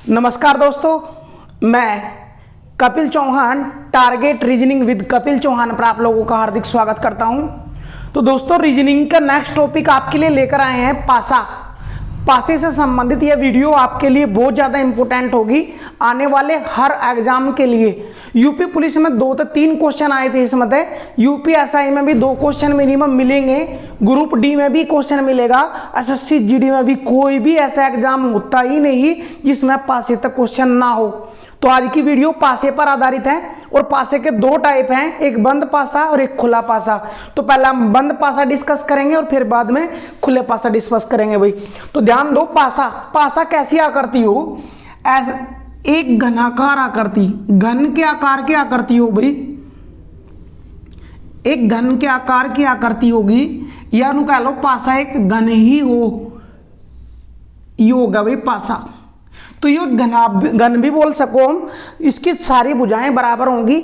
नमस्कार दोस्तों, मैं Kapil Chauhan target reasoning with Kapil Chauhan पर आप लोगों का हार्दिक स्वागत करता हूं। तो दोस्तों, रीजनिंग का नेक्स्ट टॉपिक आपके लिए लेकर आए हैं पासा। पासे से संबंधित यह वीडियो आपके लिए बहुत ज़्यादा इंपॉर्टेंट होगी आने वाले हर एग्जाम के लिए। यूपी पुलिस में 2 से 3 क्वेश्चन आए थे इसमें, यूपी एसआई में भी 2 क्वेश्चन मिनिमम मिलेंगे, ग्रुप डी में भी क्वेश्चन मिलेगा, एसएससी जीडी में भी। कोई भी ऐसा एग्जाम होता ही नहीं जिसमें पासे तक क्वेश्चन ना हो। तो आज की वीडियो पासे पर आधारित है और पासे के 2 टाइप हैं, एक बंद पासा और एक खुला पासा। तो पहला हम बंद पासा डिस्कस करेंगे और फिर बाद में खुले पासा डिस्कस करेंगे भाई। तो ध्यान दो, पासा कैसी आकृति हो, ऐसे एक घनाकार आकृति, घन के आकार की आकृति हो भाई, एक घन के आकार की आकृति होगी, या नु कह लो पासा एक घन ही हो, ये होगा भाई पासा। तो ये घन भी बोल सको हम, इसकी सारी भुजाएं बराबर होंगी।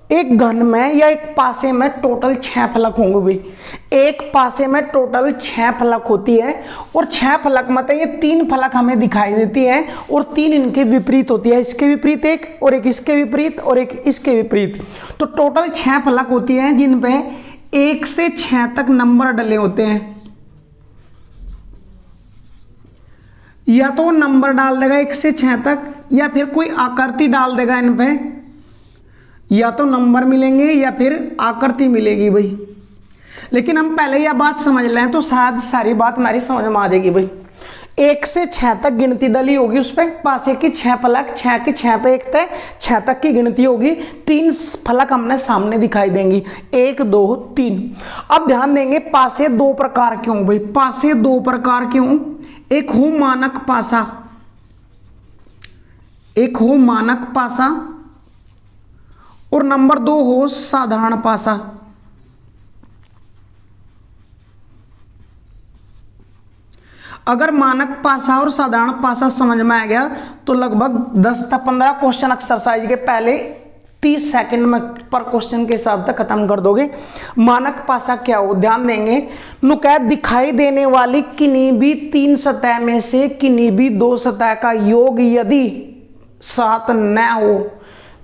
एक घन में या एक पासे में टोटल 6 फलक होंगे भाई। एक पासे में टोटल 6 फलक होती है और 6 फलक मतलब ये 3 फलक हमें दिखाई देती हैं और 3 इनके विपरीत होती है, इसके विपरीत एक और एक इसके विपरीत और एक इसके विपरीत। तो टोटल 6 फलक होती हैं जिन पे 1 से 6 तक नंबर डले होते हैं। या तो नंबर डाल देगा 1 से 6 तक, या फिर कोई आकृति डाल देगा इन पे, या तो नंबर मिलेंगे या फिर आकृति मिलेगी भाई। लेकिन हम पहले यह बात समझ लें तो शायद सारी बात हमारी समझ में आ जाएगी भाई। 1 से 6 तक गिनती डली होगी उस पर, पासे की 6 फलक, 6 के 6 पे एक तय, 6 तक की गिनती होगी। 3 फलक हमने सामने दिखाई देंगी, 1 2 3। अब ध्यान देंगे पासे 2 प्रकार के हों भाई। पासे 2 प्रकार के हों, एक हो मानक पासा, एक हो मानक पासा और नंबर 2 हो साधारण पासा। अगर मानक पासा और साधारण पासा समझ में आ गया तो लगभग 10 से 15 क्वेश्चन एक्सरसाइज के पहले 30 सेकंड में पर क्वेश्चन के हिसाब से खत्म कर दोगे। मानक पासा क्या हो, ध्यान देंगे। नुकैद दिखाई देने वाली किन्हीं भी 3 सतह में से किन्हीं भी 2 सतह का योग यदि 7 न हो,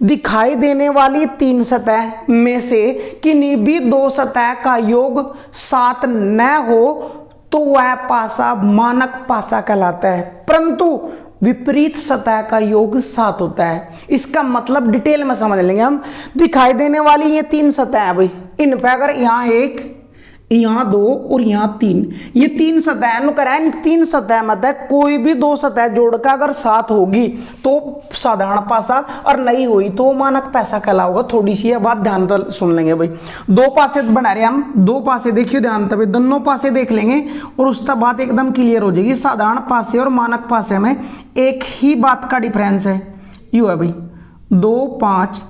दिखाई देने वाली 3 सतह में से किन्हीं भी 2 सतह का योग 7 न हो तो वह पासा मानक पासा कहलाता है। परंतु विपरीत सतह का योग 7 होता है। इसका मतलब डिटेल में समझ लेंगे हम। दिखाई देने वाली ये 3 सतह है भाई, इन पे अगर यहाँ 1, यहाँ 2 और यहाँ 3, ये 3 सतह इन 3 सतह मतलब कोई भी 2 सतह जोड़कर अगर 7 होगी तो साधारण पासा और नहीं हुई तो मानक पासा कहलाओगा। थोड़ी सी बात ध्यान से सुन लेंगे भाई। 2 पासे बना रहे हम, 2 पासे देखिए ध्यान से, दोनों पासे देख लेंगे और उसका बात एकदम क्लियर हो जाएगी। साधारण पासे और मानक पासे में एक ही बात का डिफरेंस है, यू है भाई 2 5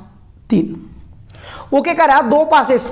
3। वो क्या कह रहा है, 2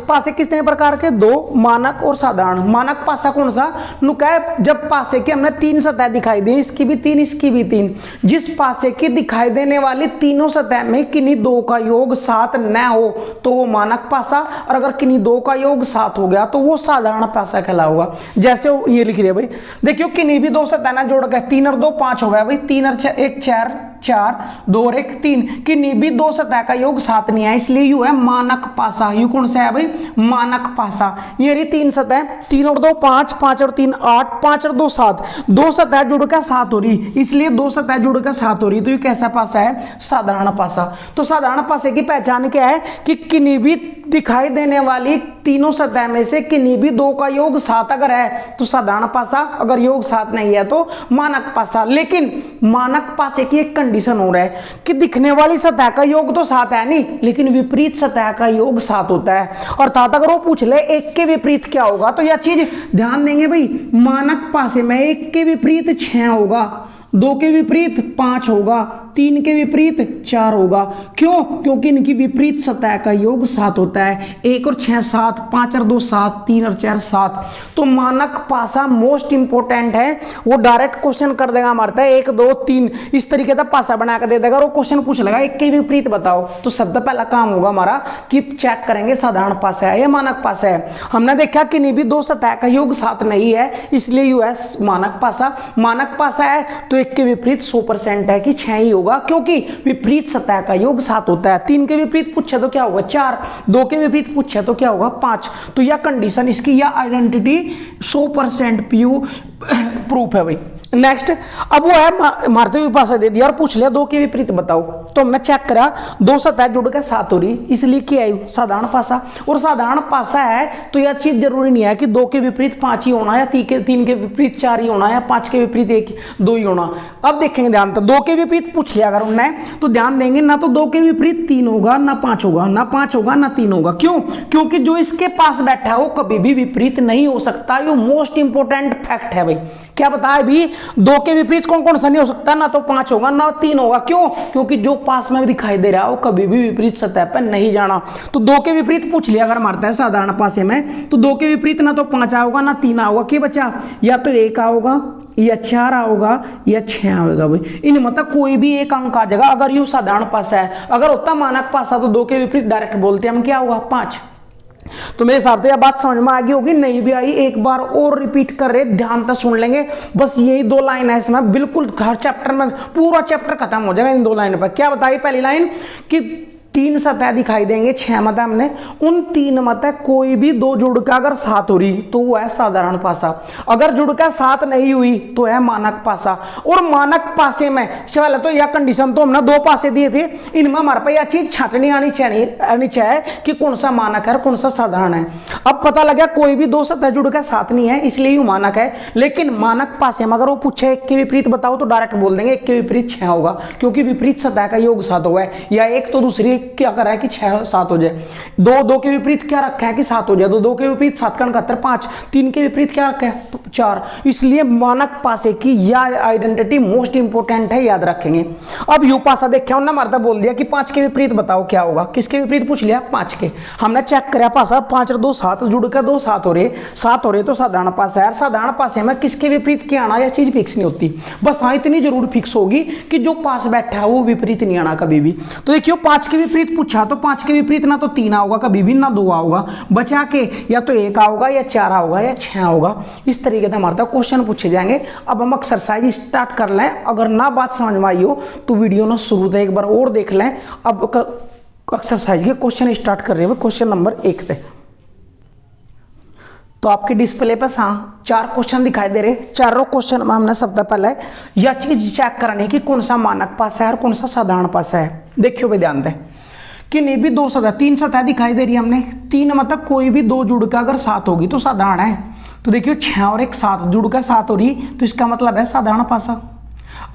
पासे कितने प्रकार के, 2 मानक और साधारण। मानक पासा कौन सा, नुकैद जब पासे की हमने 3 सतह दिखाई दी, इसकी भी 3 इसकी भी 3, जिस पासे की दिखाई देने वाली तीनों सतह में किन्हीं 2 का योग 7 न हो तो वो मानक पासा, और अगर किन्हीं 2 का योग 7 हो गया तो वो साधारण पासा कहलाऊगा। जैसे ये लिख रहे भाई, देखियो किन्हीं भी 2 सतह ना जोड़ गए, 3 और 2 5 हो गया भाई, 3 और 1 4, 2 और 1 3, किन्हीं भी 2 सतह का योग 7 नहीं है, इसलिए यू है मानक पासा। यू कौन सा है भाई, मानक पासा। ये रही 3 सतह, 3 और 2 5, 5 और 3 8, 5 और 2 7, 2 सतह जुड़कर 7 हो रही, इसलिए 2 सतह जुड़कर 7 हो रही, तो ये कैसा पासा है, साधारण पासा। तो साधारण पासे की पहचान क्या है कि किन्हीं भी दिखाई देने वाली तीनों सतह में से किन्हीं भी 2 का योग 7 अगर है तो साधारण पासा, अगर योग 7 नहीं है तो मानक पासा। लेकिन मानक पासे की एक कंडीशन हो रहा है कि दिखने वाली सतह का योग तो 7 है नहीं, लेकिन विपरीत सतह का योग 7 होता है। अर्थात अगर वो पूछ ले 1 के विपरीत क्या होगा तो यह चीज ध्यान देंगे भाई। मानक पासे में 1 के विपरीत 6 होगा, 2 के विपरीत 5 होगा, 3 के विपरीत 4 होगा। क्यों? क्योंकि इनकी विपरीत सतह का योग 7 होता है। 1 और 6 7, 5 और 2 7, 3 और 4 7। तो मानक पासा मोस्ट इंपोर्टेंट है, वो डायरेक्ट क्वेश्चन कर देगा हमारा 1 2 3 इस तरीके का पासा बना कर दे देगा। वो क्वेश्चन पूछ लेगा 1 के विपरीत बताओ, तो सबसे पहला काम होगा हमारा कि चेक करेंगे साधारण पासा है या मानक पासा है। हमने देखा कि भी 2 सतह का योग 7 नहीं है, इसलिए यूएस मानक पासा। मानक पासा है तो तो 1 के विपरीत 100% है कि 6 ही होगा, क्योंकि विपरीत सतह का योग 7 होता है। 3 के विपरीत पूछे तो क्या होगा 4, 2 के विपरीत पूछे तो क्या होगा 5। तो यह कंडीशन इसकी, यह आइडेंटिटी 100% प्रूफ है भाई। नेक्स्ट, अब वो है मारते हुए पासा दे दिया और पूछ लिया 2 के विपरीत बताओ, तो हमने चेक करा 2 सतह जुड़कर 7 हो रही, इसलिए क्या है साधारण पासा। और साधारण पासा है तो यह चीज जरूरी नहीं है कि 2 के विपरीत 5 ही होना, या 3 के विपरीत 4 ही होना, या 5 के विपरीत 2 ही होना। अब देखेंगे ध्यान, तो 2 के विपरीत पूछ लिया अगर उन्होंने, तो ध्यान देंगे ना तो 2 के विपरीत 3 होगा, ना 5 होगा, ना 5 होगा, ना 3 होगा। क्यों? क्योंकि जो इसके पास बैठा है वो कभी भी विपरीत नहीं हो सकता। ये मोस्ट इंपोर्टेंट फैक्ट है भाई। क्या बताया अभी, 2 के विपरीत कौन कौन सा नहीं हो सकता, ना तो 5 होगा ना 3 होगा। क्यों? क्योंकि जो पास में दिखाई दे रहा है वो कभी भी विपरीत सतह पर नहीं जाना। तो 2 के विपरीत पूछ लिया अगर मारता है साधारण पासे में, तो 2 के विपरीत ना तो 5 आओगा ना 3 आओगा। क्या बचा? या तो 1 आओगा, या 4 आओगा, या 6 आएगा भाई। इन मतलब कोई भी एक अंक आ जाएगा अगर यू साधारण पासा है। अगर होता मानक पासा तो 2 के विपरीत डायरेक्ट बोलते हम क्या होगा 5। तो मेरे हिसाब से यह बात समझ में आ गई होगी, नहीं भी आई एक बार और रिपीट कर रहे, ध्यान से सुन लेंगे। बस यही 2 लाइन है इसमें, बिल्कुल हर चैप्टर में पूरा चैप्टर खत्म हो जाएगा इन 2 लाइन पर। क्या बताई पहली लाइन कि 3 सतह दिखाई देंगे, 6 मत हमने, उन 3 मत कोई भी 2 जुड़कर अगर 7 हो रही तो वो है साधारण पासा। अगर जुड़कर 7 नहीं हुई तो है मानक पासा। और मानक पासे में पहले तो यह कंडीशन तो हमने 2 पासे दिए थे, इनमें हमारे पास यह चीज छाटनी आनी चाहिए कि कौन सा मानक है और कौन सा साधारण है। अब पता लगा कोई भी 2 सतह जुड़कर 7 नहीं है, इसलिए ये मानक है। लेकिन मानक पासे में अगर वो पूछे 1 के विपरीत बताओ तो डायरेक्ट बोल देंगे 1 के विपरीत 6 होगा, क्योंकि विपरीत सतह का योग 7 हुआ है। या एक तो दूसरी क्या कर रहा है कि 6 7 हो जाए। 2 के विपरीत क्या रखा है कि 7 हो जाए, तो 2 के विपरीत 7 का 71 5। 3 के विपरीत क्या रखा है 4। इसलिए मानक पासे की यह आइडेंटिटी मोस्ट इंपोर्टेंट है, याद रखेंगे। अब यू पासा देखा उन्होंने मारता बोल दिया कि 5 के विपरीत बताओ क्या होगा। किसके विपरीत पूछ लिया 5 के। हमने चेक कराया पासा 5 और 2 7 जुड़कर 2 7 हो रहे तो साधारण पासा है। साधारण पासे में किसके विपरीत क्या आना, यह चीज फिक्स नहीं होती। बस हाँ इतनी जरूर फिक्स होगी कि जो पास बैठा है वो विपरीत नहीं आना कभी भी। तो देखियो 5 के विपरीत पूछा तो 5 के विपरीत ना तो 3 आओगा कभी भी, ना 2 आओगा, बचा के या तो 1 आओगा, या 4 आओगा, या 6 होगा। इस तरीके से हमारे क्वेश्चन पूछे जाएंगे। अब हम एक्सरसाइज स्टार्ट कर लें। अगर ना बात समझ में आई हो तो वीडियो ना शुरू से एक बार और देख लें। अब एक्सरसाइज के क्वेश्चन स्टार्ट कर रहे हैं क्वेश्चन नंबर 1 पे। तो आपके डिस्प्ले पर 4 क्वेश्चन दिखाई दे रहे। चारों क्वेश्चन में हमने सबसे पहले यह चीज चेक करानी कि कौन सा मानक पासा है और कौन सा साधारण पासा है। देखियो भाई ध्यान दें कि नहीं भी 2 सतह 3 सतह दिखाई दे रही है हमने। 3 मतलब कोई भी 2 जुड़कर अगर 7 होगी तो साधारण है। तो देखियो 6 और 1 7 जुड़कर 7 हो रही, तो इसका मतलब है साधारण पासा।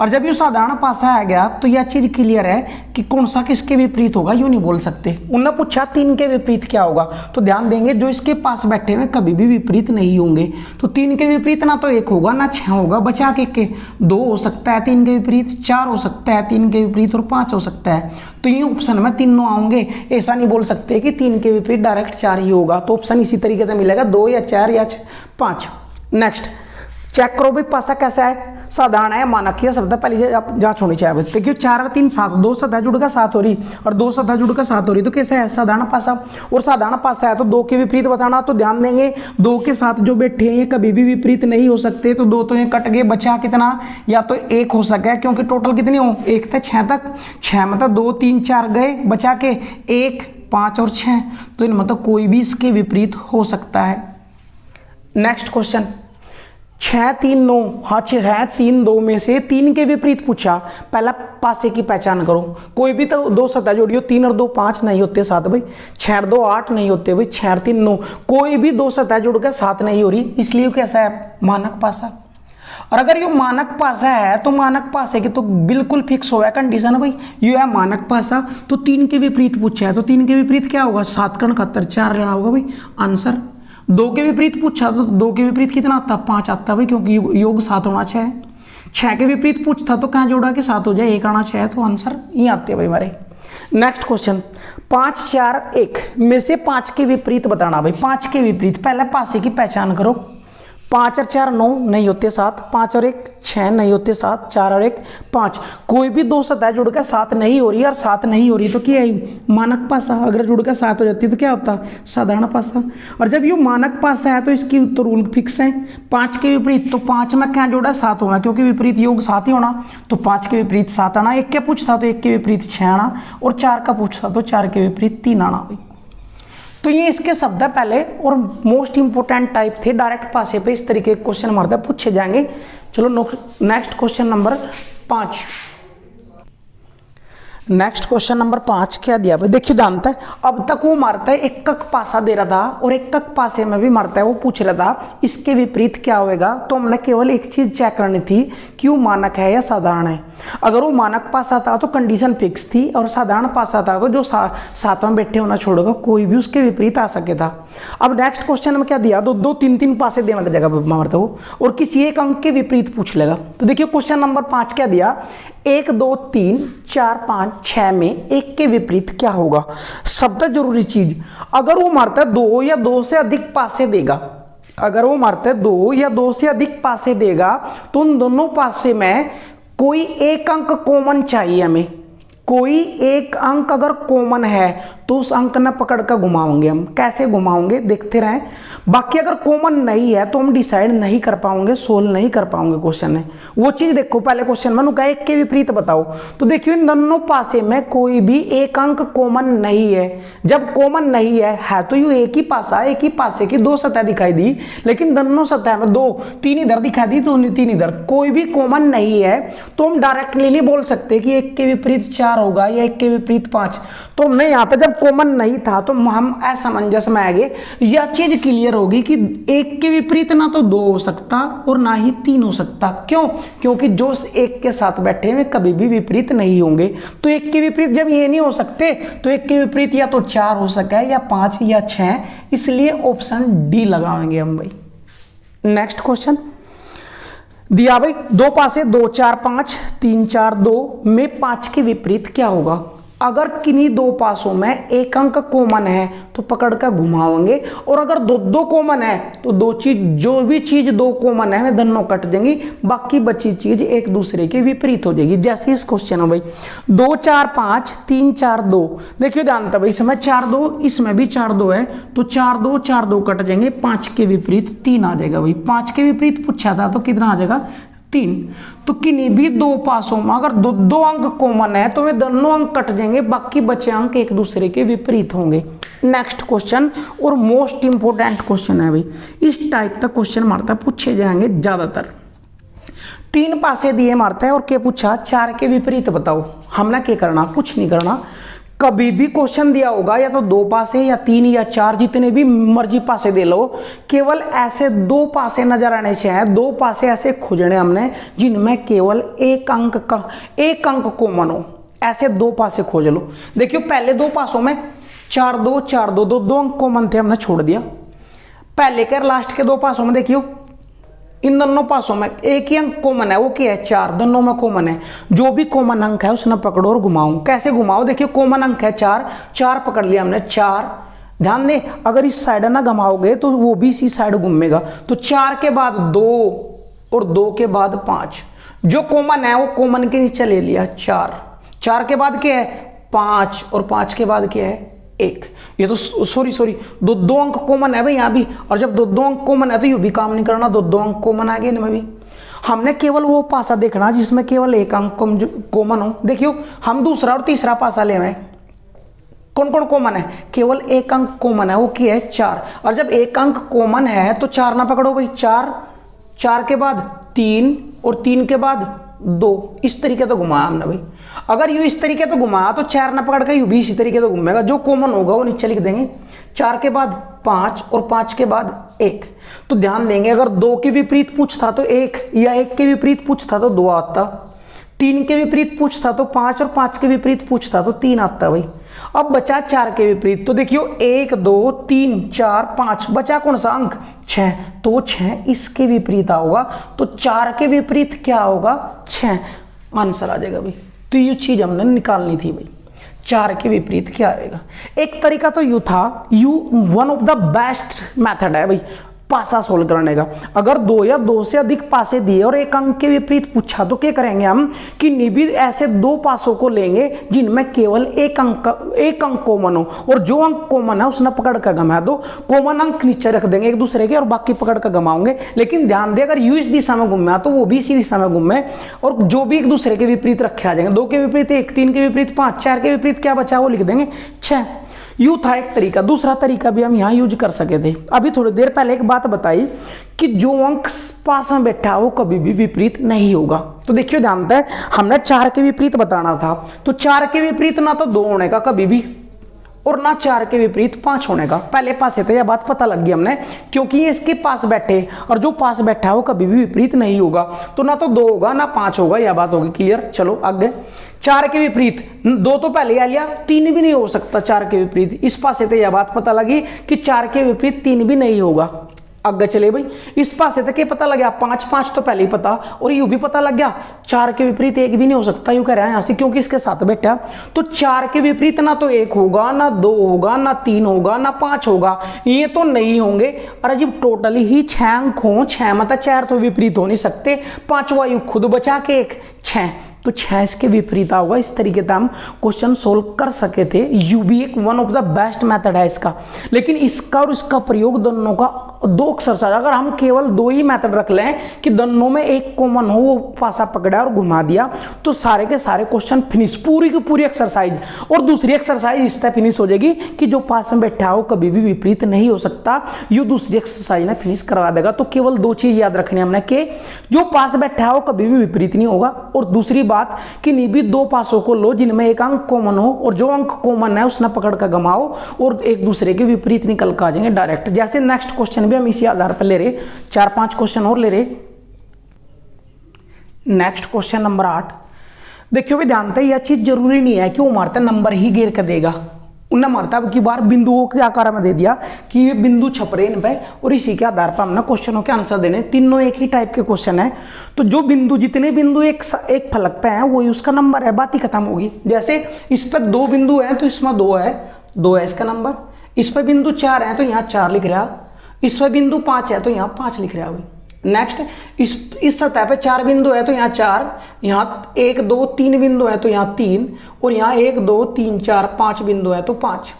और जब ये साधारण पासा आ गया तो यह चीज क्लियर है कि कौन सा किसके विपरीत होगा, यूं नहीं बोल सकते। उन्होंने पूछा 3 के विपरीत क्या होगा, तो ध्यान देंगे जो इसके पास बैठे हुए कभी भी विपरीत नहीं होंगे। तो 3 के विपरीत ना तो 1 होगा ना 6 होगा, बचा के 2 हो सकता है 3 के विपरीत, 4 हो सकता है 3 के विपरीत, और 5 हो सकता है। तो ये ऑप्शन में तीनों आएंगे। ऐसा नहीं बोल सकते कि 3 के विपरीत डायरेक्ट 4 ही होगा। तो ऑप्शन इसी तरीके से मिलेगा 2 या 4 या 5। नेक्स्ट चेक करो भाई पासा कैसा है, साधारण है मानक है। सबसे पहले आप जांच होनी चाहिए। देखिए 4 और 3 7, 2 सतह जुड़कर 7 हो रही और 2 सतह जुड़कर 7 हो रही, तो कैसा है साधारण पासा। और साधारण पासा है तो 2 के विपरीत बताना। तो ध्यान देंगे 2 के साथ जो बैठे हैं ये कभी भी विपरीत नहीं हो सकते। तो 2 तो ये कट गए, बचा कितना, या तो 1 हो सके, क्योंकि टोटल कितने हो 1 से 6 तक, 6 मतलब 2 3 4 गए, बचा के 1 5 और 6। तो इन मतलब कोई भी इसके विपरीत हो सकता है। नेक्स्ट क्वेश्चन 6 3 9, हाँ 6 3 2 में से 3 के विपरीत पूछा। पहला पासे की पहचान करो। कोई भी तो 2 सतह जोड़ियो, 3 और 2 5 नहीं होते 7 भाई, 6 और 2 8 नहीं होते भाई, 6 और 3 9। कोई भी 2 सतह जुड़कर 7 नहीं हो रही, इसलिए कैसा है मानक पासा। और अगर ये मानक पासा है तो मानक पासे की तो बिल्कुल फिक्स हुआ है कंडीशन भाई, ये है मानक पासा। तो 3 के विपरीत पूछा है तो 3 के विपरीत क्या होगा 7 का 71 4 लेना होगा भाई आंसर। 2 के विपरीत पूछा तो 2 के विपरीत कितना आता 5 आता भाई, क्योंकि योग 7 होना 6। 6 के विपरीत पूछता तो कहाँ जोड़ा कि 7 हो जाए, 1 आना 6, तो आंसर ये आते हैं भाई हमारे। नेक्स्ट क्वेश्चन 5 4 1 में से 5 के विपरीत बताना भाई। 5 के विपरीत पहले पासे की पहचान करो। 5 और 4 9 नहीं होते 7, 5 और 1 6 नहीं होते 7, 4 और 1 5। कोई भी दो सतह जुड़कर 7 नहीं हो रही, और 7 नहीं हो रही तो क्या है मानक पासा। अगर जुड़कर 7 हो जाती है तो क्या होता साधारण पासा। और जब ये मानक पासा है तो इसकी तो रूल फिक्स है, 5 के विपरीत। तो 5 में क्या जोड़ा 7 होना, क्योंकि विपरीत योग 7 ही होना, तो 5 के विपरीत 7 आना। 1 क्या पूछता तो 1 के विपरीत 6 आना, और 4 का पूछता तो 4 के विपरीत 3 आना भाई। तो ये इसके शब्द है पहले, और मोस्ट इंपोर्टेंट टाइप थे डायरेक्ट पासे पे इस तरीके के क्वेश्चन हमारे पूछे जाएंगे। चलो next question number 5। Next question number 5 क्या दिया भाई, देखिए जानता है। अब तक वो मारता है एकक पासा दे रहा था, और एकक पासे में भी मारता है, वो पूछ रहा था इसके विपरीत क्या होएगा। तो हमने केवल एक चीज चेक करनी थी कि वो मानक है या साधारण है। अगर वो मानक पासा था तो कंडीशन फिक्स थी, और साधारण पासा था तो जो साथ में बैठे होना छोड़ेगा कोई भी उसके विपरीत आ सके था। अब नेक्स्ट क्वेश्चन में क्या दिया, दो दो तीन तीन पासे देने की जगह मारता हो, और किसी एक अंक के विपरीत पूछ लेगा। तो देखिए क्वेश्चन नंबर 5 क्या दिया, 1 2 3 4 5 6 में 1 के विपरीत क्या होगा। सबसे जरूरी चीज, अगर वो मारता है 2 या 2 से अधिक पासे देगा, अगर वो मारता है 2 या 2 से अधिक पासे देगा, तो उन दोनों पासे में कोई एक अंक कॉमन चाहिए हमें। कोई एक अंक अगर कॉमन है तो उस अंक न पकड़ कर घुमाओगे हम। कैसे घुमाओगे देखते रहें। बाकी अगर कॉमन नहीं है तो हम डिसाइड नहीं कर पाओगे, सोल्व नहीं कर पाओगे क्वेश्चन में। वो चीज देखो पहले क्वेश्चन में कहा 1 के विपरीत बताओ, तो देखियो इन दोनों पासे में कोई भी एक अंक कॉमन नहीं है। जब कॉमन नहीं है तो यू एक ही पासा, एक ही पासे की 2 सतह दिखाई दी, लेकिन दोनों सतह में 2 3 इधर दिखाई दी तो 3 इधर, कोई भी कॉमन नहीं है। तो हम डायरेक्टली नहीं बोल सकते कि 1 के विपरीत 4 होगा या 1 के विपरीत 5। तो हमने यहाँ पे जब कॉमन नहीं था तो हम असमंजस में आ गए। यह चीज क्लियर होगी कि 1 के विपरीत ना तो 2 हो सकता और ना ही 3 हो सकता। क्यों? क्योंकि जो 1 के साथ बैठे हुए कभी भी विपरीत नहीं होंगे। तो 1 के विपरीत जब ये नहीं हो सकते तो 1 के विपरीत या तो 4 हो सका है या 5 या 6, इसलिए ऑप्शन डी लगाएंगे हम भाई। नेक्स्ट क्वेश्चन दिया भाई, 2 पासे 2 4 5 3 4 2 में 5 के विपरीत क्या होगा। अगर किन्हीं 2 पासों में एक अंक कॉमन है तो पकड़ कर घुमाओगे, और अगर दो कॉमन है तो जो भी चीज 2 कॉमन है वे दोनों कट देंगी, बाकी बची चीज एक दूसरे के विपरीत हो जाएगी। जैसे इस क्वेश्चन में भाई 2 4 5 3 4 2, देखिए जानता भाई इसमें 4 2, इसमें भी 4 2 है, तो 4 2 कट जाएंगे, 5 के विपरीत 3 आ जाएगा भाई। 5 के विपरीत पूछा था तो कितना आ जाएगा 3। तो किन्हीं भी 2 पासों में अगर दो अंक कॉमन है तो वे दोनों अंक कट जाएंगे, बाकी बचे अंक एक दूसरे के विपरीत होंगे। नेक्स्ट क्वेश्चन और मोस्ट इंपोर्टेंट क्वेश्चन है भाई, इस टाइप का क्वेश्चन मारता पूछे जाएंगे ज्यादातर। 3 पासे दिए मारता है और क्या पूछा 4 के विपरीत बताओ। हमने क्या करना, कुछ नहीं करना। कभी भी क्वेश्चन दिया होगा या तो 2 पासे या 3 या 4, जितने भी मर्जी पासे दे लो, केवल ऐसे 2 पासे नजर आने चाहिए। 2 पासे ऐसे खोजने हमने जिनमें केवल एक अंक कॉमन हो, ऐसे 2 पासे खोज लो। देखियो पहले 2 पासों में 4 2 4 2 2 अंक कॉमन थे, हमने छोड़ दिया। पहले के लास्ट के 2 पासों में देखियो इन दोनों पासों में एक ही अंक कॉमन है, वो क्या है 4, दोनों में कॉमन है। जो भी कॉमन अंक है उसने पकड़ो और घुमाओ। कैसे घुमाओ, देखिए कॉमन अंक है 4 पकड़ लिया हमने 4। ध्यान दे, अगर इस साइड ना घुमाओगे तो वो भी इसी साइड घूमेगा। तो 4 के बाद 2 और 2 के बाद 5, जो कॉमन है वो कॉमन के नीचे ले लिया 4 के बाद क्या है 5, और 5 के बाद क्या है 1। ये तो सॉरी दो अंक कॉमन है भाई यहाँ भी, और जब दो अंक कॉमन है तो यू भी काम नहीं करना, दो अंक कॉमन आ गए इनमें भी। हमने केवल वो पासा देखना जिसमें केवल एक अंक कॉमन हो। देखियो हम दूसरा और तीसरा पासा ले आए, कौन कौन कॉमन है, केवल एक अंक कॉमन है, वो क्या है 4। और जब एक अंक कॉमन है तो 4 ना पकड़ो भाई, 4 के बाद 3 और 3 के बाद 2, इस तरीके तो घुमाया हमने भाई। अगर यू इस तरीके तो घुमाया तो 4 ना पकड़ कर यू भी इसी तरीके तो घूमेगा। जो कॉमन होगा वो नीचे लिख देंगे, 4 के बाद 5 और 5 के बाद 1। तो ध्यान देंगे अगर 2 के विपरीत पूछता तो 1, या 1 के विपरीत पूछता तो 2 आता, 3 के विपरीत पूछता तो 5 और 5 के विपरीत पूछता तो 3 आता भाई। अब बचा 4 के विपरीत, तो देखियो 1 2 3 4 5, बचा कौन सा अंक 6, तो 6 इसके विपरीत होगा। तो 4 के विपरीत क्या होगा 6, आंसर आ जाएगा भाई। तो ये चीज हमने निकालनी थी भाई, 4 के विपरीत क्या आएगा। एक तरीका तो यू था, you one of the best method है भाई। पासा सोल्व करने का। अगर दो या दो से अधिक पासे दिए और एक अंक के विपरीत पूछा तो क्या करेंगे हम कि निबी ऐसे दो पासों को लेंगे जिनमें केवल एक अंक कॉमन हो, और जो अंक कॉमन है उसने पकड़ कर घुमा दो। कॉमन अंक नीचे रख देंगे एक दूसरे के और बाकी पकड़ कर घुमाओगे। लेकिन ध्यान दे, अगर यू इस दिशा में घूमे तो वो भी इसी दिशा में घूमे, और जो भी एक दूसरे के विपरीत रखे आ जाएंगे। दो के विपरीत एक, तीन के विपरीत पांच, चार के विपरीत क्या बचा वो लिख देंगे 6। यू था एक तरीका। दूसरा तरीका भी हम यहां यूज कर सके थे। अभी थोड़ी देर पहले एक बात बताई कि जो अंक पास में बैठा वो कभी भी विपरीत नहीं होगा। तो देखियो ध्यान है, हमने 4 के विपरीत बताना था, तो 4 के विपरीत ना तो 2 होने का कभी भी, और ना 4 के विपरीत 5 होने का। पहले पास थे, यह बात पता लग गई हमने, क्योंकि ये इसके पास बैठे और जो पास बैठा है वो कभी भी विपरीत नहीं होगा। तो ना तो 2 होगा ना 5 होगा, यह बात होगी क्लियर। चलो आगे। 4 के विपरीत 2 तो पहले आ लिया, 3 भी नहीं हो सकता 4 के विपरीत। इस पास से यह बात पता लगी कि 4 के विपरीत 3 भी नहीं होगा। आगे चले भाई, इस पास से क्या पता लग गया, 5 तो पहले ही पता, और यू भी पता लग गया 4 के विपरीत 1 भी नहीं हो सकता, यू कह रहा है यहां से, क्योंकि इसके साथ बैठा। तो 4 के विपरीत ना तो 1 होगा, ना 2 होगा, ना 3 होगा, ना 5 होगा, ये तो नहीं होंगे। और जब टोटली ही 6 अंक हो, 6 मतलब 4 तो विपरीत हो नहीं सकते, 5वां यू खुद बचा के 1 6, तो 6 इसके विपरीत होगा। इस तरीके से हम क्वेश्चन सोल्व कर सके थे। यू भी एक one of the best method है इसका, लेकिन इसका और इसका प्रयोग दोनों का 2 एक्सरसाइज, अगर हम केवल 2 ही मेथड रख लें कि दोनों में एक कॉमन हो, वो पासा पकड़ा और घुमा दिया, तो सारे के सारे क्वेश्चन फिनिश, पूरी की पूरी एक्सरसाइज। और दूसरी एक्सरसाइज इस तरह फिनिश हो जाएगी कि जो पास में बैठा हो कभी भी विपरीत नहीं हो सकता, ये दूसरी एक्सरसाइज ने फिनिश करवा देगा। तो केवल 2 चीज याद रखनी है हमने कि जो पास बैठा हो कभी भी विपरीत नहीं होगा, और दूसरी बात कि निबी 2 पासों को लो जिनमें एक अंक कॉमन हो, और जो अंक कॉमन है उसने पकड़ कर घुमाओ और एक दूसरे के विपरीत निकल कर आ जाएंगे डायरेक्ट। जैसे नेक्स्ट क्वेश्चन भी हम इसी आधार पर ले रहे, 4-5 क्वेश्चन और ले रहे। Next question number 8। देखियो भी ध्यान से, यह चीज जरूरी नहीं है कि वो मारता नंबर ही गिर कर देगा। उन्हें मारता अब की बार बिंदुओं के आकार में दे दिया कि ये बिंदु छप रहे इन पे, और इसी के आधार पर हमने क्वेश्चनों के आंसर देने। तीनों एक ही टाइप के क्वेश्चन है, तो जो बिंदु, जितने बिंदु एक फलक पे हैं वही उसका नंबर है, बात ही खत्म होगी। जैसे इस पर 2 बिंदु हैं तो इसमें 2 है इसका नंबर। इस पर बिंदु 4 है तो यहाँ 4 लिख रहा, इस पर बिंदु 5 है तो यहाँ 5 लिख रहा है। नेक्स्ट, इस सतह पे 4 बिंदु है तो यहाँ 4, यहाँ 1 2 3 बिंदु है तो यहाँ 3, और यहाँ 1 2 3 4 5 बिंदु है तो 5।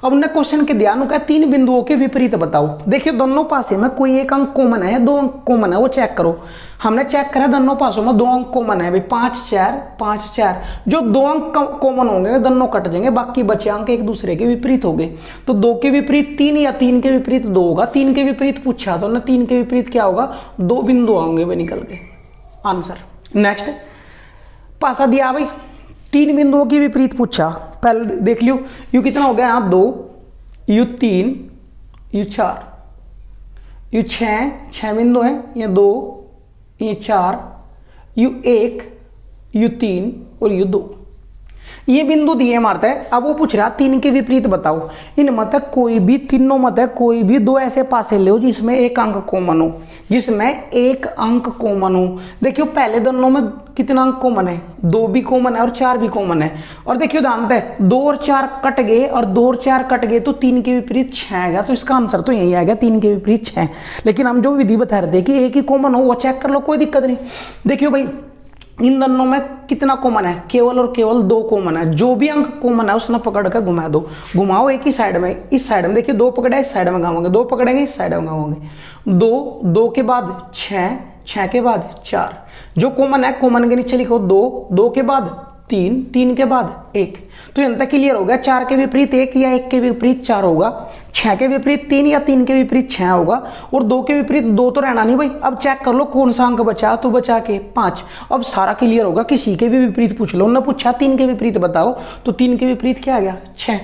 अब उन्हें क्वेश्चन के ध्यान का 3 बिंदुओं के विपरीत बताओ। देखिए दोनों पासे में कोई एक अंक कॉमन है, 2 अंक कॉमन है, वो चेक करो। हमने चेक करा दोनों पासों में 2 अंक कॉमन है भाई, 5 4। जो 2 अंक कॉमन होंगे दोनों कट जाएंगे, बाकी बचे अंक एक दूसरे के विपरीत हो गए। तो 2 के विपरीत 3 या 3 के विपरीत 2 होगा। 3 के विपरीत पूछा तो ना 3 के विपरीत क्या होगा, 2 बिंदु आएंगे वे निकल के आंसर। नेक्स्ट, पासा दिया भाई, 3 बिंदुओं के विपरीत पूछा। पहले देख लियो, यू कितना हो गया यहाँ 2, यू 3, यू 4, यू 6 बिंदु है, ये 2, ये 4, यू 1, यू 3 और यू 2। ये बिंदु दिए मारता है। अब वो पूछ रहा 3 के विपरीत बताओ। इन मत कोई भी, तीनों मत कोई भी 2 ऐसे पासे ले जिसमें एक अंक कॉमन हो, जिसमें एक अंक कॉमन हो। देखियो पहले दोनों में कितना अंक कॉमन है, 2 भी कॉमन है और 4 भी कॉमन है। और देखियो ध्यान है, 2 और 4 कट गए, और 2 और 4 कट गए तो 3 के विपरीत 6 आएगा। तो इसका आंसर तो यही आएगा, 3 के विपरीत 6। लेकिन हम जो विधि बता रहे थे कि एक ही कॉमन हो, वो चेक कर लो, कोई दिक्कत नहीं। देखियो भाई, इन दोनों में कितना कॉमन है, केवल और केवल 2 कॉमन है। जो भी अंक कॉमन है उसने पकड़ कर घुमा दो, घुमाओ एक ही साइड में। इस साइड में देखिए 2 पकड़ा इस साइड में घुमाओगे, 2 पकड़ेंगे इस साइड में घुमाओगे। 2 के बाद 6 के बाद 4, जो कॉमन है कॉमन के नीचे लिखो 2 के बाद 3 के बाद 1। तो यहाँ तक क्लियर हो गया। 4 के विपरीत 1 या 1 के विपरीत 4 होगा, 6 के विपरीत 3 या 3 के विपरीत 6 होगा, और 2 के विपरीत 2 तो रहना नहीं भाई। अब चेक कर लो कौन सा अंक बचा, तो बचा के 5। अब सारा क्लियर होगा। किसी के भी विपरीत पूछ लो, उन्होंने पूछा 3 के विपरीत बताओ, तो 3 के विपरीत क्या आ गया 6।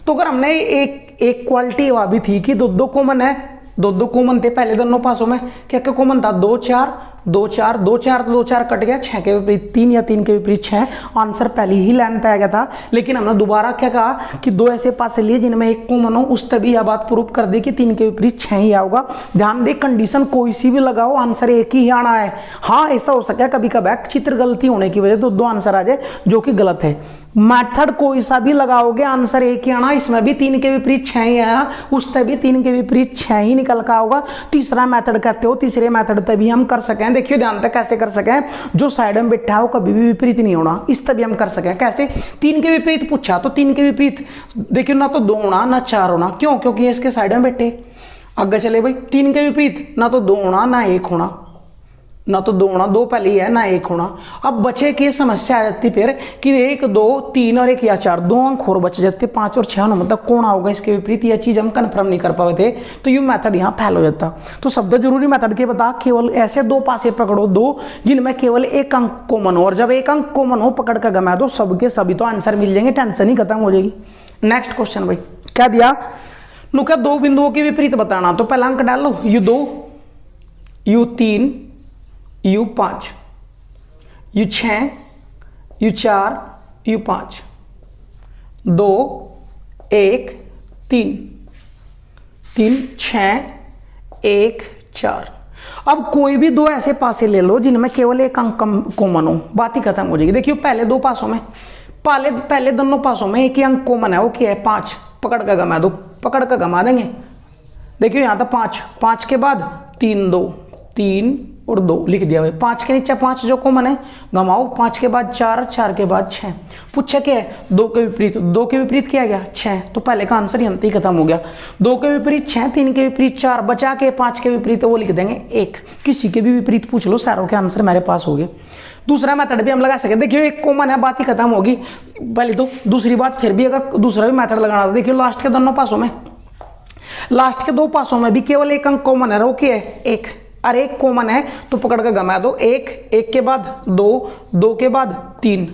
तो अगर हमने एक क्वालिटी वह भी थी कि 2 कॉमन है, 2 कॉमन थे पहले दोनों पासों में, क्या क्या कॉमन था, 2 4 2 4 2 4 2 4 कट गया, 6 के विपरीत 3 या 3 के विपरीत 6। आंसर पहले ही लाइन पे आ गया था। लेकिन हमने दोबारा क्या कहा कि 2 ऐसे पासे लिए जिनमें एक कॉमन हो, उस तभी यह बात प्रूव कर दी कि 3 के विपरीत 6 ही आओगा। ध्यान दे, कंडीशन कोई सी भी लगाओ, आंसर एक ही आना है। हाँ ऐसा हो सके कभी कभी चित्र गलती होने की वजह तो 2 आंसर आ जाए जो कि गलत है। मेथड कोई सा भी लगाओगे आंसर एक ही आना। इसमें भी 3 के विपरीत 6 ही आया, उससे भी 3 के विपरीत 6 ही निकल का होगा। तीसरा मेथड कहते हो, तीसरे मेथड तभी हम कर सकें। देखिए ध्यान तक कैसे कर सकें, जो साइड में बैठा है वो कभी भी विपरीत नहीं होना, इस तभी हम कर सकें। कैसे? 3 के विपरीत पूछा तो 3 के विपरीत देखिए ना तो 2 होना ना 4 होना। क्यों? क्योंकि इसके साइड में बैठे। आगे चले भाई, 3 के विपरीत ना तो 2 होना ना 1 होना, ना तो 2 होना, 2 पहले ही है ना 1 होना। अब बचे की समस्या आ जाती फिर कि 1 2 3 और 1 या 4, 2 अंक और बच जाते, 5 और 6 होना, मतलब कौन होगा इसके विपरीत। यह चीज हम कन्फर्म नहीं कर पाए थे, तो ये मेथड यहाँ फेल हो जाता। तो शब्द जरूरी मेथड के बता, केवल ऐसे 2 पासे पकड़ो, 2 जिनमें केवल 1 अंक कॉमन हो, और जब 1 अंक कॉमन हो पकड़ कर घुमा दो, सबके सभी तो आंसर मिल जाएंगे, टेंशन ही खत्म हो जाएगी। नेक्स्ट क्वेश्चन भाई क्या दिया, नुका 2 बिंदुओं के विपरीत बताना। तो पहला अंक डाल लो, U2 U3 U5 U6 U4 U5 2 1 3 3 6 1 4। अब कोई भी 2 ऐसे पासे ले लो जिनमें केवल 1 अंक कॉमन हो, बात ही खत्म हो जाएगी। देखिए पहले 2 पासों में, पहले दोनों पासों में एक ही अंक कॉमन है, वो क्या है 5। पकड़ कर घुमा दो, पकड़ कर घुमा देंगे। देखियो यहाँ तो 5 के बाद 3 2 3 और 2 लिख दिया भाई। 5 के नीचे 5 जो कॉमन है घुमाओ, 5 के बाद 4 4 के बाद 6। पूछा क्या है, 2 के विपरीत, 2 के विपरीत क्या आ गया 6, तो पहले का आंसर यहीं खत्म हो गया। 2 के विपरीत 6, 3 के विपरीत 4, बचा के 5 के विपरीत वो लिख देंगे 1। किसी के भी विपरीत पूछ लो, सारों के आंसर मेरे पास हो गए। दूसरा मेथड भी हम लगा सके, देखिए एक कॉमन है, बात ही खत्म होगी पहले तो। दूसरी बात फिर भी अगर दूसरा भी मेथड लगाना तो देखिए लास्ट के दोनों पासों में, लास्ट के 2 पासों में भी केवल 1 अंक कॉमन है, वो क्या है 1। और 1 कॉमन है तो पकड़ कर घुमा दो, 1 के बाद 2 2 के बाद 3,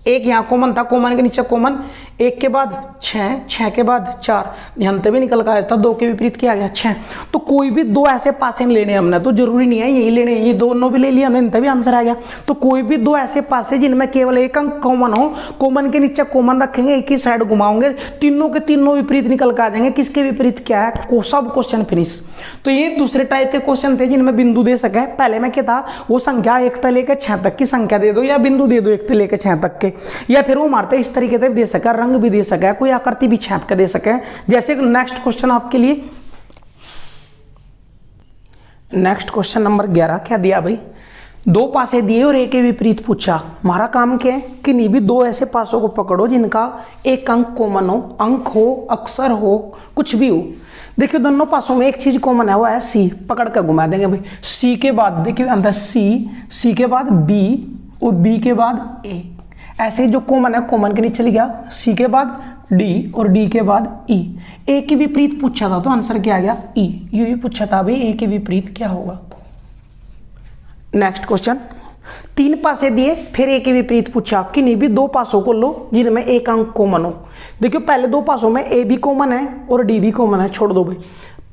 1 यहाँ कॉमन था, कॉमन के नीचे कॉमन, 1 के बाद 6 6 के बाद 4, ध्यान भी निकल का आया था। 2 के विपरीत क्या आ गया 6। तो कोई भी 2 ऐसे पासे लेने हमने, तो जरूरी नहीं है यही लेने, ये दोनों भी ले लिया हमने, इनका भी आंसर आ गया। तो कोई भी 2 ऐसे पासे जिनमें केवल 1 अंक कॉमन हो, कॉमन के नीचे कॉमन रखेंगे, एक ही साइड घुमाओगे, तीनों के तीनों विपरीत निकल कर आ जाएंगे। किसके विपरीत क्या है, सब क्वेश्चन फिनिश। तो ये दूसरे टाइप के क्वेश्चन थे जिनमें बिंदु दे सके। पहले में क्या था, वो संख्या 1 से लेकर 6 तक की संख्या दे दो, या बिंदु दे दो 1 से लेकर 6 तक के, या फिर वो मारते इस तरीके से दे सके, रंग भी दे सके, कोई आकृति भी छाप कर दे सके। जैसे नेक्स्ट क्वेश्चन आपके लिए, नेक्स्ट क्वेश्चन नंबर 11 क्या दिया भाई, 2 पासे दिए और 1 के विपरीत पूछा। हमारा काम क्या है कि नहीं भी 2 ऐसे पासों को पकड़ो जिनका 1 अंक कॉमन हो, अंक हो, अक्षर हो, कुछ भी हो। देखिए दोनों पासों में एक चीज कॉमन है, वो है सी। पकड़ कर घुमा देंगे भाई, सी के बाद देखिए अंदर सी के बाद बी और बी के बाद ए। ऐसे जो कॉमन है, कॉमन के नीचे लिख गया, सी के बाद डी और डी के बाद ई। ए के विपरीत पूछा था तो आंसर क्या आ गया ई। यू ही पूछा था भाई ए के विपरीत क्या होगा। नेक्स्ट क्वेश्चन, 3 पासे दिए फिर ए के विपरीत पूछा कि नहीं भी 2 पासों को लो जिनमें 1 अंक कॉमन हो। देखियो पहले 2 पासों में ए भी कॉमन है और डी भी कॉमन है, छोड़ दो भाई।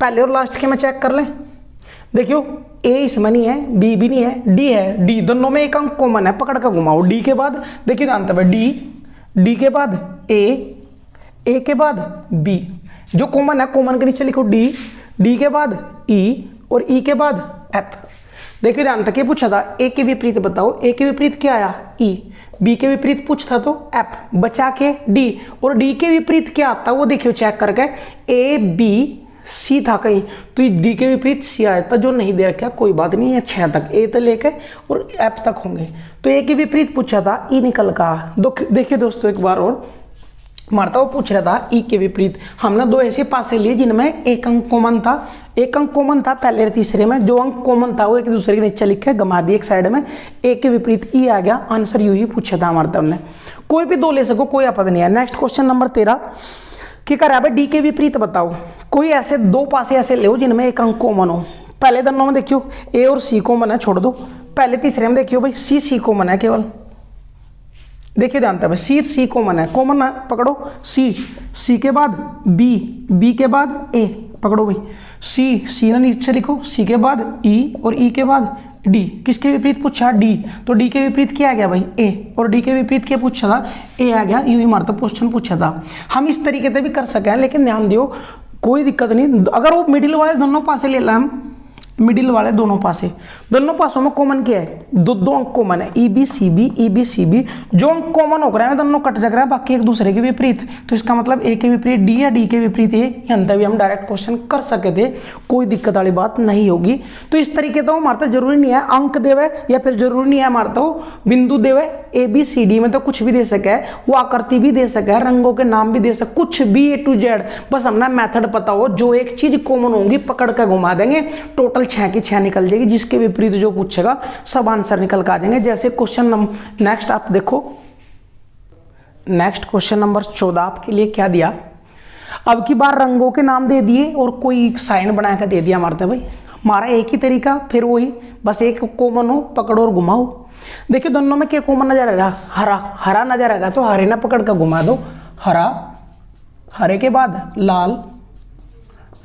पहले और लास्ट के में चेक कर लें, देखियो ए इसमें नहीं है, बी भी नहीं है, डी है। डी दोनों में 1 अंक कॉमन है, पकड़ कर घुमाओ। डी के बाद देखिए जानते हैं डी के बाद ए के बाद बी। जो कॉमन है कॉमन के नीचे लिखो डी के बाद ई और ई के बाद एफ। देखिए ध्यान तक ये पूछा था ए के विपरीत बताओ, ए के विपरीत क्या आया ई, बी के विपरीत पूछता तो एफ, बचा के डी, और डी के विपरीत क्या आता वो देखियो चेक करके, ए बी सी था कहीं तो डी के विपरीत सी आया था, जो नहीं दे रखा कोई बात नहीं है, 6 तक ए तक लेके और एफ तक होंगे। तो ए के विपरीत पूछा था ई निकल का। देखिए दोस्तों एक बार और मारता वो पूछ रहा था ई के विपरीत। हमने 2 ऐसे पासे लिए जिनमें 1 अंक कॉमन था, 1 अंक कॉमन था पहले और तीसरे में, जो अंक कॉमन था वो एक दूसरे के नीचे लिखे घुमा दिए एक साइड में, ए के विपरीत ई आ गया। आंसर यू ही पूछा था हमारे हमने। कोई भी 2 ले सको, कोई आपत्ति नहीं है। नेक्स्ट क्वेश्चन नंबर 13 क्या कर रहा है, डी के विपरीत बताओ। कोई ऐसे 2 पासे ऐसे ले जिनमें 1 अंक कॉमन हो। पहले दोनों में देखियो ए और सी कॉमन है, छोड़ दो। पहले तीसरे में देखियो भाई सी कॉमन है केवल, देखिए जानते हैं सी कॉमन है, कॉमन है पकड़ो। सी के बाद बी के बाद ए, पकड़ो भाई। सी ना नीचे लिखो, सी के बाद ई और ई के बाद डी। किसके विपरीत पूछा डी, तो डी के विपरीत क्या आ गया भाई ए, और डी के विपरीत क्या पूछा था ए आ गया। यू ही मारता क्वेश्चन पूछा था। हम इस तरीके से भी कर सके, लेकिन ध्यान दियो कोई दिक्कत नहीं। अगर वो मिडिल वाले दोनों पासे ले ला, मिडिल वाले दोनों पासे, दोनों पासों में कॉमन क्या है, दो अंक कॉमन है, ई बी सी बी, जो अंक कॉमन हो रहा है दोनों कट जा रहा है, बाकी एक दूसरे के विपरीत, तो इसका मतलब ए के विपरीत डी या डी के विपरीत ए, अंतर भी हम डायरेक्ट क्वेश्चन कर सके थे, कोई दिक्कत वाली बात नहीं होगी। तो इस तरीके तो हमारा जरूरी नहीं है अंक देवे या फिर जरूरी नहीं है हमारा तो बिंदु देवे, ए बी सी डी में तो कुछ भी दे सके, वो आकृति भी दे सके, रंगों के नाम भी दे सके, कुछ भी ए टू जेड, बस हमने मेथड पता हो, जो एक चीज कॉमन होगी पकड़ कर घुमा देंगे, टोटल 6 की 6 निकल जाएगी, जिसके विपरीत जो पूछेगा सब आंसर निकल कर आ जाएंगे। जैसे क्वेश्चन नंबर नेक्स्ट आप देखो, नेक्स्ट क्वेश्चन नंबर 14 आपके लिए क्या दिया, अब की बार रंगों के नाम दे दिए और कोई साइन बना कर दे दिया हमारे भाई, हमारा एक ही तरीका, फिर वही बस एक कॉमन हो, पकड़ो और घुमाओ। देखिए दोनों में क्या कॉमन नजर आ रहा, हरा, हरा नजर आ रहा, तो हरे ना पकड़ कर घुमा दो, हरा, हरे के बाद लाल,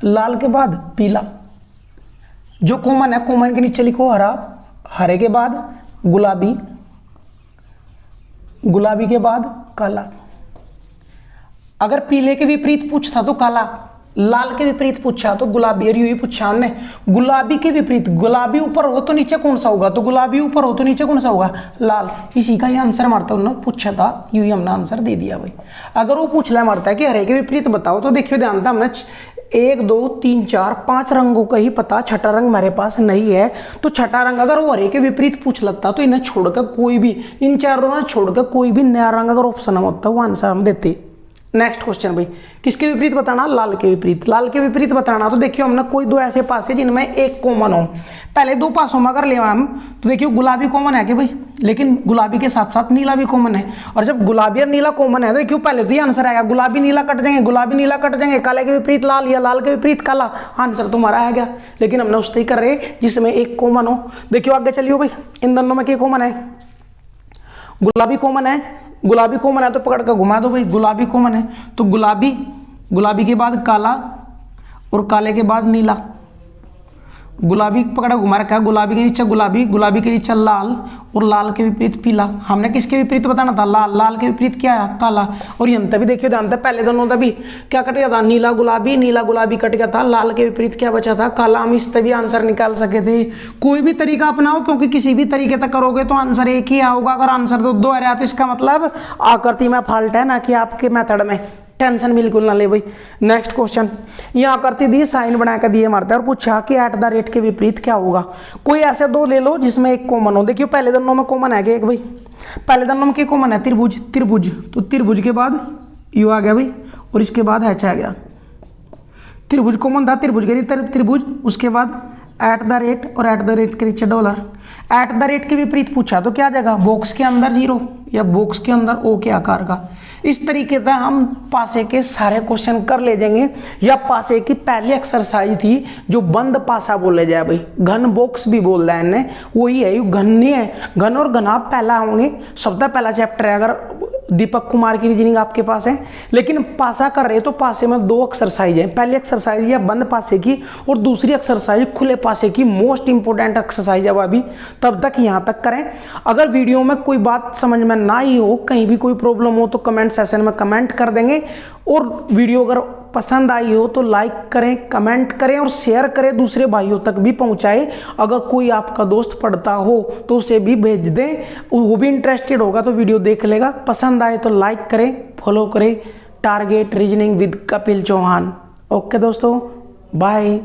लाल के बाद पीला, जो कॉमन है कॉमन के नीचे लिखो हरा, हरे के बाद गुलाबी, गुलाबी के बाद काला। अगर पीले के विपरीत पूछता तो काला, लाल के विपरीत पूछा तो गुलाबी, और यूं ही पूछा हमने गुलाबी के विपरीत, गुलाबी ऊपर हो तो नीचे कौन सा होगा, तो गुलाबी ऊपर हो तो नीचे कौन सा होगा, लाल। इसी का ये आंसर मारता उन्होंने पूछा था, यूं ही हमने आंसर दे दिया भाई। अगर वो पूछ लिया मारता है कि हरे के विपरीत बताओ, तो देखियो ध्यान था हमने 1 2 3 4 5 रंगों का ही पता, छठा रंग मेरे पास नहीं है, तो छठा रंग अगर वो हरे के विपरीत पूछ लगता तो इन्हें छोड़कर कोई भी, इन चारों ने छोड़कर कोई भी नया रंग अगर ऑप्शन में होता वो आंसर हम देते। नेक्स्ट क्वेश्चन भाई, किसके विपरीत बताना, लाल के विपरीत, लाल के विपरीत बताना, तो देखियो हमने कोई दो ऐसे पास है जिनमें एक कॉमन हो, पहले दो पासों में अगर ले हम तो देखियो गुलाबी कॉमन है कि भाई, लेकिन गुलाबी के साथ साथ नीला भी कॉमन है, और जब गुलाबी और नीला कॉमन है तो देखियो पहले तो ये आंसर आएगा, गुलाबी नीला कट जाएंगे, गुलाबी नीला कट जाएंगे, काले के विपरीत लाल या लाल के विपरीत काला, आंसर तो हमारा आ गया। लेकिन हमने उससे ही कर रहे जिसमें एक कॉमन हो। देखियो आगे चलियो भाई, इन दोनों में क्या कॉमन है, गुलाबी कॉमन है, गुलाबी कॉमन है तो पकड़ कर घुमा दो भाई, गुलाबी कॉमन है तो गुलाबी, गुलाबी के बाद काला और काले के बाद नीला, गुलाबी पकड़ा घुमा रखा है, गुलाबी के नीचे गुलाबी, गुलाबी के नीचे लाल और लाल के विपरीत पीला। हमने किसके विपरीत बताना था, लाल, लाल के विपरीत क्या है, काला। और यंत्र भी देखिए ध्यान था, पहले दोनों तभी क्या कट गया था, नीला गुलाबी, नीला गुलाबी कट गया था, लाल के विपरीत क्या बचा था, काला। हम इस तभी आंसर निकाल सके थे। कोई भी तरीका अपनाओ, क्योंकि किसी भी तरीके तक करोगे तो आंसर एक ही होगा। अगर आंसर तो दो आ रहा तो इसका मतलब आकृति में फॉल्ट है, ना कि आपके मेथड में। टेंशन बिल्कुल ना ले भाई। नेक्स्ट क्वेश्चन, यहाँ आकृति दी, साइन बना कर दिए मारता है और पूछा कि @ के विपरीत क्या होगा। कोई ऐसे दो ले लो जिसमें एक कॉमन हो। देखियो पहले दोनों में कॉमन है कि एक भाई, पहले दोनों में क्या कॉमन है, त्रिभुज, त्रिभुज, तो त्रिभुज के बाद यू आ गया भाई और इसके बाद एच आ गया। त्रिभुज कॉमन था, त्रिभुज के लिए त्रिभुज, उसके बाद @ और @ के नीचे डॉलर। @ के विपरीत पूछा तो क्या जगह, बॉक्स के अंदर 0 या बॉक्स के अंदर O के आकार का। इस तरीके से हम पासे के सारे क्वेश्चन कर ले जाएंगे। या पासे की पहली एक्सरसाइज थी जो बंद पासा बोले जाए भाई, घन बॉक्स भी बोल रहा है इन्हें, वही है, घन नहीं है। घन और घनाभ पहला होंगे, सबसे पहला चैप्टर है। अगर दीपक कुमार की रीजनिंग आपके पास है, लेकिन पासा कर रहे तो पासे में 2 एक्सरसाइज है। पहली एक्सरसाइज है बंद पासे की और दूसरी एक्सरसाइज खुले पासे की। मोस्ट इंपोर्टेंट एक्सरसाइज है वो अभी, तब तक यहाँ तक करें। अगर वीडियो में कोई बात समझ में ना ही हो, कहीं भी कोई प्रॉब्लम हो तो कमेंट सेशन में कमेंट कर देंगे। और वीडियो अगर पसंद आई हो तो लाइक करें, कमेंट करें और शेयर करें, दूसरे भाइयों तक भी पहुंचाएं। अगर कोई आपका दोस्त पढ़ता हो तो उसे भी भेज दें, वो भी इंटरेस्टेड होगा तो वीडियो देख लेगा। पसंद आए तो लाइक करें, फॉलो करें। Target reasoning with Kapil Chauhan. Okay दोस्तों, बाय।